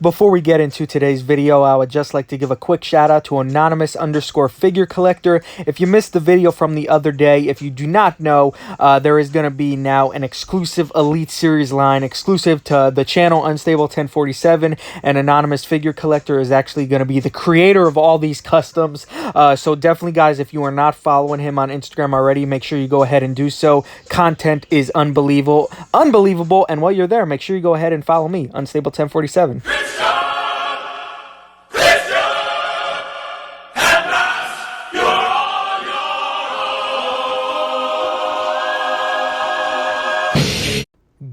Before we get into today's video, I would just like to give a quick shout out to anonymous_figure collector. If you missed the video from the other day, if you do not know, there is going to be now an exclusive Elite Series line exclusive to the channel UNSTABLE1047, and Anonymous Figure Collector is actually going to be the creator of all these customs. So definitely, guys, if you are not following him on Instagram already, make sure you go ahead and do so. Content is unbelievable. And while you're there, make sure you go ahead and follow me, UNSTABLE1047.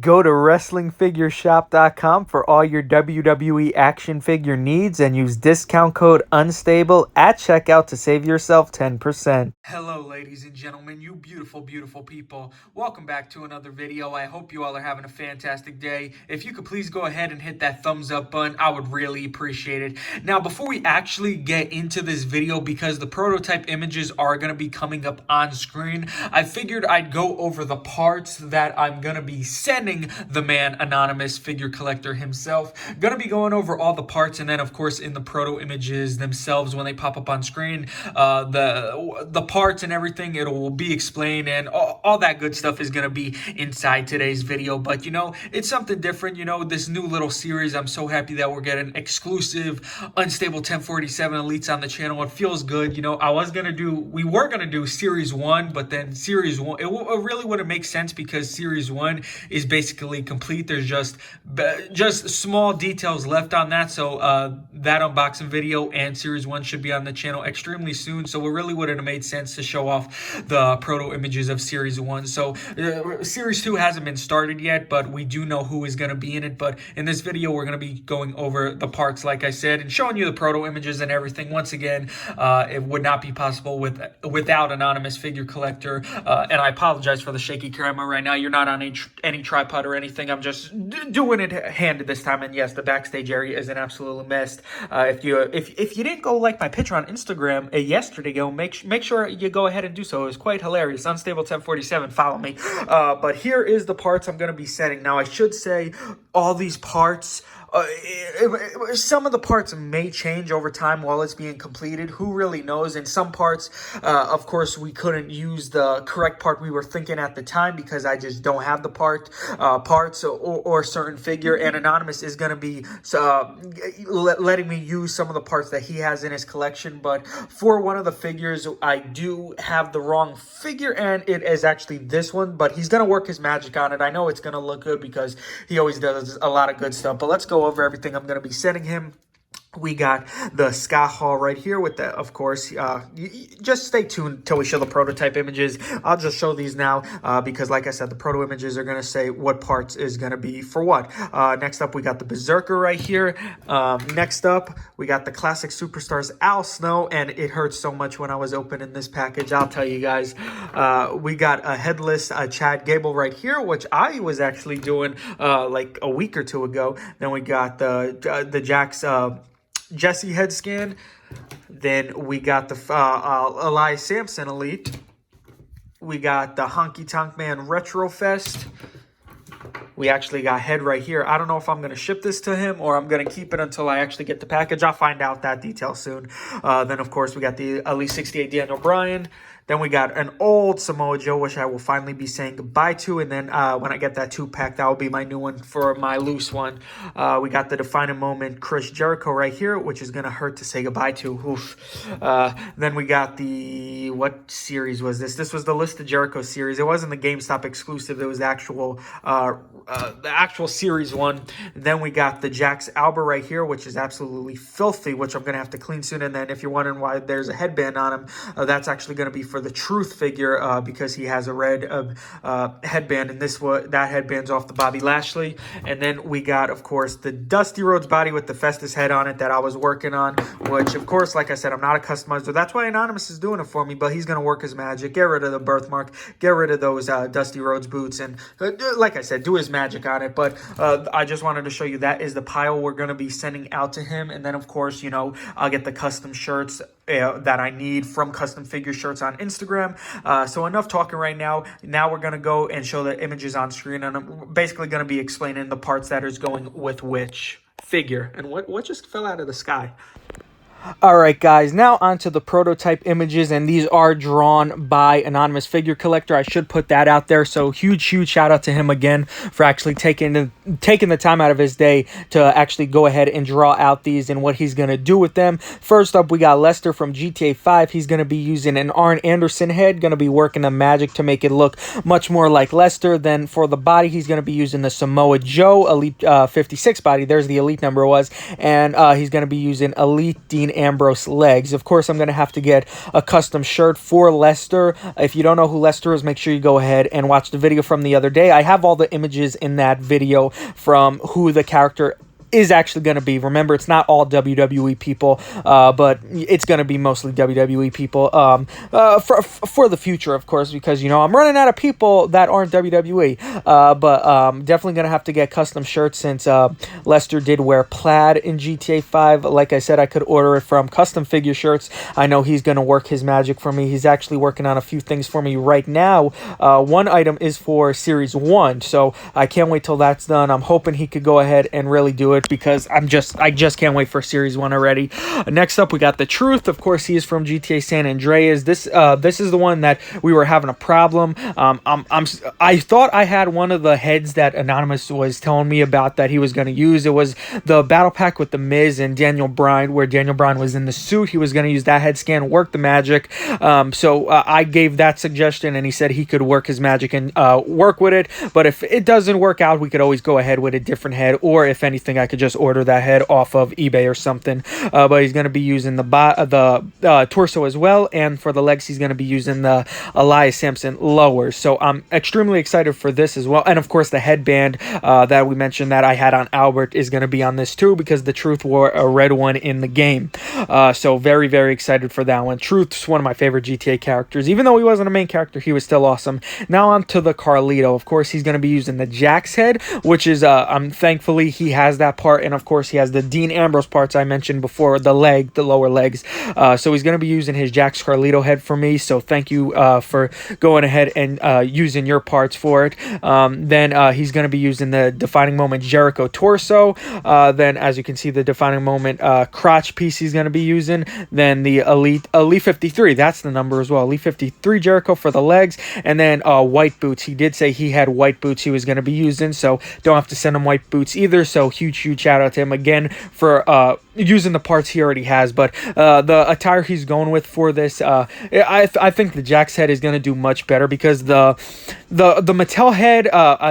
Go to WrestlingFigureShop.com for all your WWE action figure needs and use discount code UNSTABLE at checkout to save yourself 10%. Hello, ladies and gentlemen, you beautiful, beautiful people. Welcome back to another video. I hope you all are having a fantastic day. If you could please go ahead and hit that thumbs up button, I would really appreciate it. Now, before we actually get into this video, because the prototype images are going to be coming up on screen, I figured I'd go over the parts that I'm going to be sending the man Anonymous Figure Collector himself. Gonna be going over all the parts, and then of course in the proto images themselves when they pop up on screen, the parts and everything, it will be explained, and all that good stuff is gonna be inside today's video. But you know, it's something different, you know, this new little series. I'm so happy that we're getting exclusive Unstable 1047 elites on the channel. It feels good. You know, we were gonna do series 1, but then series 1, it really wouldn't make sense because series 1 is basically complete. There's just small details left on that. So that unboxing video and series 1 should be on the channel extremely soon. So it really wouldn't have made sense to show off the proto images of series 1. So series 2 hasn't been started yet, but we do know who is going to be in it. But in this video, we're going to be going over the parts, like I said, and showing you the proto images and everything. Once again, it would not be possible without Anonymous Figure Collector. And I apologize for the shaky camera right now. You're not on any tripod or anything. I'm just doing it handed this time. And yes, the backstage area is an absolute mess. If you didn't go like my picture on Instagram yesterday, make sure you go ahead and do so. It was quite hilarious. Unstable 1047, follow me. But here is the parts I'm going to be setting. Now, I should say all these parts, some of the parts may change over time while it's being completed. Who really knows? In some parts, of course, we couldn't use the correct part we were thinking at the time because I just don't have the parts or certain figure. And Anonymous is going to be letting me use some of the parts that he has in his collection. But for one of the figures, I do have the wrong figure, and it is actually this one. But he's going to work his magic on it. I know it's going to look good because he always does a lot of good stuff. But let's go over everything I'm going to be sending him. We got the Scott Hall right here with the, of course, just stay tuned till we show the prototype images. I'll just show these now because, like I said, the proto images are going to say what parts is going to be for what. Next up, we got the Berserker right here. Next up, we got the Classic Superstars Al Snow, and it hurt so much when I was opening this package, I'll tell you guys. We got a headless Chad Gable right here, which I was actually doing like a week or two ago. Then we got the Jax Jesse head scan. Then we got the Elias Sampson Elite. We got the Honky Tonk Man Retro Fest. We actually got head right here. I don't know if I'm going to ship this to him or I'm going to keep it until I actually get the package. I'll find out that detail soon. Then, of course, we got the Elite 68 Daniel Bryan. Then we got an old Samoa Joe, which I will finally be saying goodbye to. And then when I get that 2-pack, that will be my new one for my loose one. We got the Defining Moment Chris Jericho right here, which is going to hurt to say goodbye to. Oof. Then we got the, what series was this? This was the List of Jericho series. It wasn't the GameStop exclusive. It was the actual series one. Then we got the Jax Alba right here, which is absolutely filthy, which I'm going to have to clean soon. And then if you're wondering why there's a headband on him, that's actually going to be for the Truth figure because he has a red headband, and that headband's off the Bobby Lashley. And then we got, of course, the Dusty Rhodes body with the Festus head on it that I was working on, which, of course, like I said, I'm not a customizer. That's why Anonymous is doing it for me, but he's going to work his magic, get rid of the birthmark, get rid of those Dusty Rhodes boots, and like I said, do his magic on it. But I just wanted to show you that is the pile we're going to be sending out to him. And then, of course, you know, I'll get the custom shirts that I need from Custom Figure Shirts on Instagram. So enough talking right now. Now we're going to go and show the images on screen, and I'm basically going to be explaining the parts that is going with which figure. And what just fell out of the sky? Alright guys, now onto the prototype images, and these are drawn by Anonymous Figure Collector. I should put that out there, so huge shout out to him again for actually taking the time out of his day to actually go ahead and draw out these and what he's going to do with them. First up, we got Lester from GTA 5. He's going to be using an Arn Anderson head, going to be working the magic to make it look much more like Lester. Then for the body, he's going to be using the Samoa Joe Elite 56 body. There's the Elite number was, and he's going to be using Elite Dean Ambrose legs. Of course, I'm going to have to get a custom shirt for Lester. If you don't know who Lester is, make sure you go ahead and watch the video from the other day. I have all the images in that video from who the character is actually going to be. Remember, it's not all WWE people, but it's going to be mostly WWE people for the future, of course, because, you know, I'm running out of people that aren't WWE, but definitely going to have to get custom shirts since Lester did wear plaid in GTA 5. Like I said, I could order it from Custom Figure Shirts. I know he's going to work his magic for me. He's actually working on a few things for me right now. One item is for Series 1, so I can't wait till that's done. I'm hoping he could go ahead and really do it, because I just can't wait for Series 1 already. Next up, we got the Truth. Of course, he is from GTA San Andreas. This is the one that we were having a problem. I thought I had one of the heads that Anonymous was telling me about that he was going to use. It was the battle pack with the Miz and Daniel Bryan, where Daniel Bryan was in the suit. He was going to use that head scan, work the magic. So I gave that suggestion, and he said he could work his magic and work with it. But if it doesn't work out, we could always go ahead with a different head, or if anything, I could just order that head off of eBay or something. But he's going to be using the torso as well, and for the legs, he's going to be using the Elias Sampson lowers. So I'm extremely excited for this as well. And of course, the headband that we mentioned that I had on Albert is going to be on this too, because the Truth wore a red one in the game. So very, very excited for that one. Truth's one of my favorite GTA characters. Even though he wasn't a main character, he was still awesome. Now on to the Carlito. Of course, he's going to be using the Jax head, which is thankfully he has that part. And of course, he has the Dean Ambrose parts I mentioned before, the lower legs. So he's going to be using his Jax Carlito head for me. So thank you for going ahead and using your parts for it. Then he's going to be using the Defining Moment Jericho torso. Then, as you can see, the Defining Moment crotch piece he's going to be using. Then the Elite 53, that's the number as well. Elite 53 Jericho for the legs. And then white boots. He did say he had white boots he was going to be using, so don't have to send him white boots either. So huge shout out to him again for using the parts he already has. But the attire he's going with for this, I think the Jax head is going to do much better, because the Mattel head,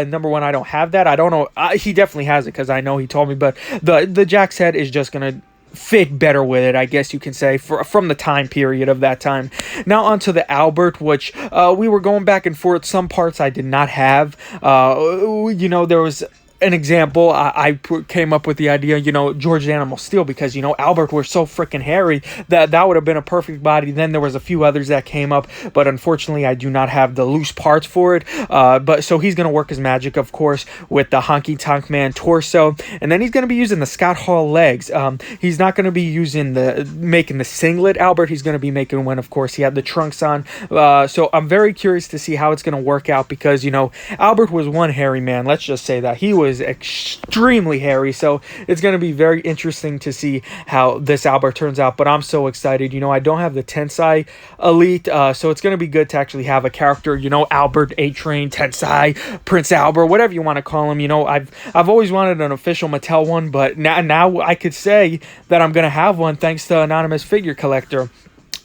number one, I don't have that. I don't know. He definitely has it, because I know he told me, but the Jax head is just going to fit better with it, I guess you can say, from the time period of that time. Now onto the Albert, which we were going back and forth. Some parts I did not have. You know, there was an example, I came up with the idea, you know, George Animal Steel, because, you know, Albert was so freaking hairy that would have been a perfect body. Then there was a few others that came up, but unfortunately I do not have the loose parts for it. But so he's going to work his magic, of course, with the Honky Tonk Man torso, and then he's going to be using the Scott Hall legs. He's not going to be using making the singlet Albert. He's going to be making one, of course, he had the trunks on. So I'm very curious to see how it's going to work out, because, you know, Albert was one hairy man. Let's just say that he was extremely hairy, so it's going to be very interesting to see how this Albert turns out. But I'm so excited. You know, I don't have the Tensai Elite, so it's going to be good to actually have a character, you know, Albert, A-Train, Tensai, Prince Albert, whatever you want to call him. You know, I've always wanted an official Mattel one, but now I could say that I'm going to have one thanks to Anonymous Figure Collector.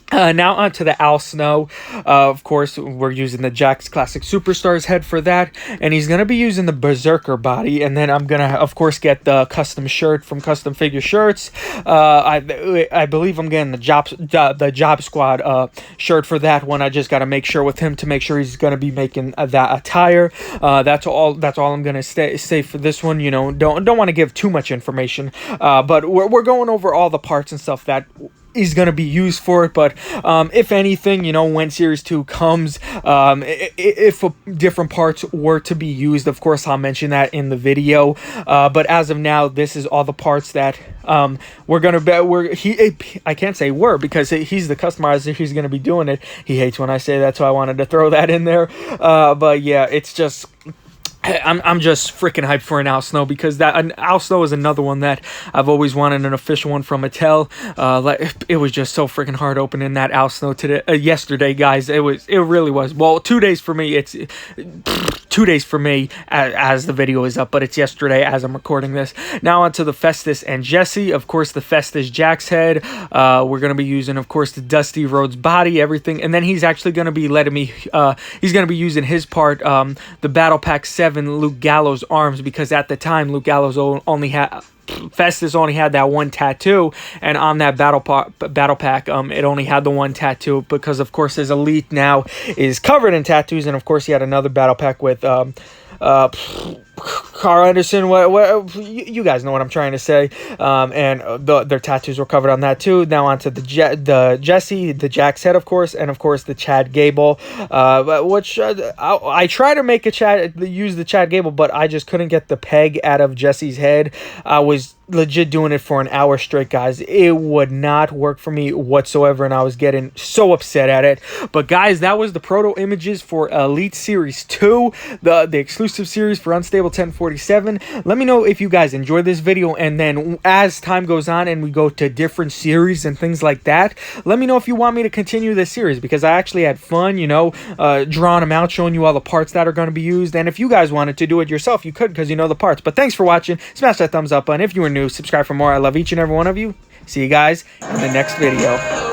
Now onto the Al Snow. Of course, we're using the Jax Classic Superstars head for that, and he's going to be using the Berserker body. And then I'm going to, of course, get the custom shirt from Custom Figure Shirts. I believe I'm getting the Job Squad shirt for that one. I just got to make sure with him to make sure he's going to be making that attire. That's all I'm going to say for this one. You know, don't want to give too much information, but we're going over all the parts and stuff that is going to be used for it. But if anything, you know, when Series 2 comes, if different parts were to be used, of course I'll mention that in the video. But as of now, this is all the parts that we're gonna I can't say we're, because he's the customizer, he's gonna be doing it. He hates when I say that, so I wanted to throw that in there. But yeah, it's just I'm just freaking hyped for an Al Snow, because an Al Snow is another one that I've always wanted an official one from Mattel. It was just so freaking hard opening that Al Snow yesterday, guys. It really was. Well, 2 days for me. It's 2 days for me as the video is up, but it's yesterday as I'm recording this. Now onto the Festus and Jesse. Of course, the Festus Jack's head. We're gonna be using, of course, the Dusty Rhodes body, everything, and then he's actually gonna be letting me. He's gonna be using his part, the Battle Pack 7 Luke Gallows arms, because at the time Luke Gallows only had. Festus only had that one tattoo, and on that battle pack, it only had the one tattoo, because of course his elite now is covered in tattoos, and of course he had another battle pack with Carl Anderson. What you guys know what I'm trying to say. And their tattoos were covered on that too. Now onto the Jesse, the Jack's head, of course, and of course the Chad Gable, which I try to make use the Chad Gable, but I just couldn't get the peg out of Jesse's head. I was legit doing it for an hour straight, guys. It would not work for me whatsoever, and I was getting so upset at it. But guys, that was the proto images for Elite Series 2, the exclusive series for Unstable 1047. Let me know if you guys enjoyed this video, and then as time goes on and we go to different series and things like that, let me know if you want me to continue this series, because I actually had fun, you know, drawing them out, showing you all the parts that are going to be used. And if you guys wanted to do it yourself, you could, because you know the parts. But thanks for watching. Smash that thumbs up button if you were new. Subscribe for more. I love each and every one of you. See you guys in the next video.